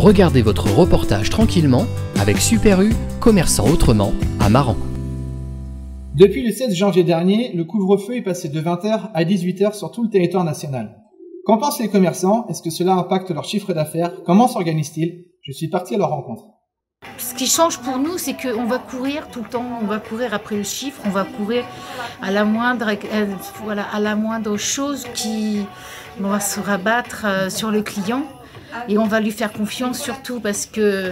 Regardez votre reportage tranquillement avec Super U, commerçant autrement, à Maran. Depuis le 16 janvier dernier, le couvre-feu est passé de 20h à 18h sur tout le territoire national. Qu'en pensent les commerçants? Est-ce que cela impacte leur chiffre d'affaires? Comment s'organisent-ils? Je suis parti à leur rencontre. Ce qui change pour nous, c'est qu'on va courir tout le temps, on va courir après le chiffre, on va courir à la moindre, à la moindre chose on va se rabattre sur le client et on va lui faire confiance surtout parce que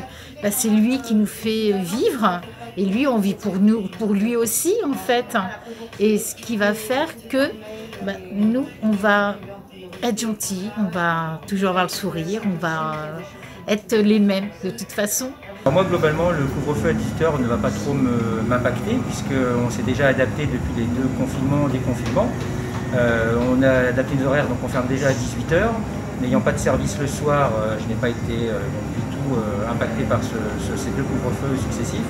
c'est lui qui nous fait vivre et lui on vit pour nous, pour lui aussi en fait. Et ce qui va faire que nous on va être gentils, on va toujours avoir le sourire, on va être les mêmes de toute façon. Moi, globalement, le couvre-feu à 18h ne va pas trop m'impacter puisqu'on s'est déjà adapté depuis les deux confinements, déconfinements. On a adapté nos horaires, donc on ferme déjà à 18h. N'ayant pas de service le soir, je n'ai pas été du tout impacté par ces deux couvre-feux successifs.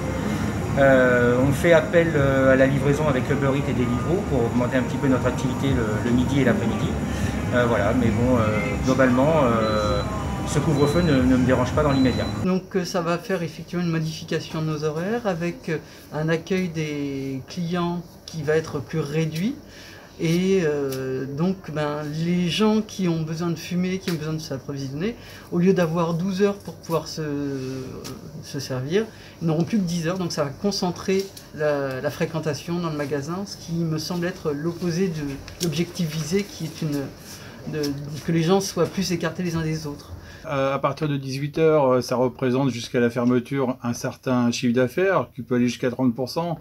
On fait appel à la livraison avec Uber Eats et Deliveroo pour augmenter un petit peu notre activité le midi et l'après-midi. Voilà, mais bon, globalement, ce couvre-feu ne me dérange pas dans l'immédiat. Donc ça va faire effectivement une modification de nos horaires avec un accueil des clients qui va être plus réduit. Et donc les gens qui ont besoin de fumer, qui ont besoin de s'approvisionner, au lieu d'avoir 12 heures pour pouvoir se servir, ils n'auront plus que 10 heures, donc ça va concentrer la fréquentation dans le magasin, ce qui me semble être l'opposé de l'objectif visé, qui est que les gens soient plus écartés les uns des autres. À partir de 18h, ça représente jusqu'à la fermeture un certain chiffre d'affaires qui peut aller jusqu'à 30%.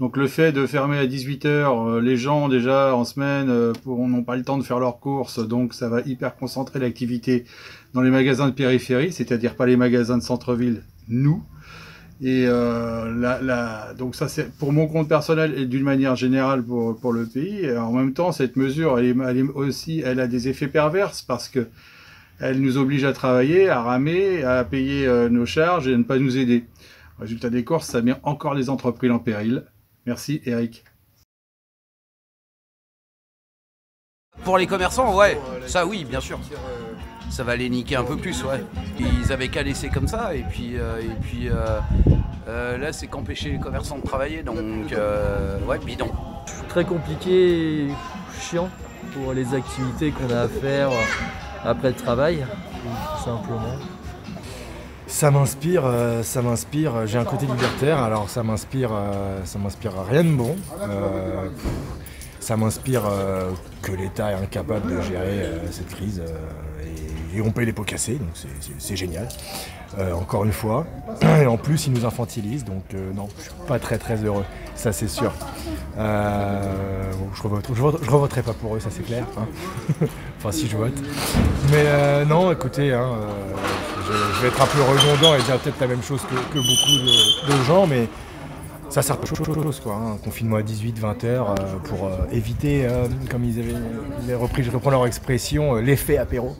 Donc le fait de fermer à 18h, les gens déjà en semaine n'ont pas le temps de faire leurs courses, donc ça va hyper concentrer l'activité dans les magasins de périphérie, c'est-à-dire pas les magasins de centre-ville, nous. Et donc ça c'est pour mon compte personnel et d'une manière générale pour le pays. Et en même temps, cette mesure, elle a des effets perverses parce que elle nous oblige à travailler, à ramer, à payer nos charges et à ne pas nous aider. Résultat des courses, ça met encore les entreprises en péril. Merci Eric. Pour les commerçants, ouais, ça oui, bien sûr. Ça va les niquer un peu plus, ouais. Ils avaient qu'à laisser comme ça, et puis là, c'est qu'empêcher les commerçants de travailler, donc ouais, bidon. Très compliqué et chiant pour les activités qu'on a à faire après le travail, tout simplement. Ça m'inspire, j'ai un côté libertaire, alors ça m'inspire rien de bon. Ça m'inspire que l'État est incapable de gérer cette crise et on paye les pots cassés, donc c'est génial. Encore une fois, et en plus ils nous infantilisent, donc non, je suis pas très heureux, ça c'est sûr. Je revoterai pas pour eux, ça c'est clair, hein. Enfin si je vote. Mais non, écoutez, je vais être un peu redondant et dire peut-être la même chose que beaucoup de gens, mais ça sert pas à chose quoi, hein. Confinement à 18-20 heures pour éviter, comme ils avaient repris, je reprends leur expression, l'effet apéro.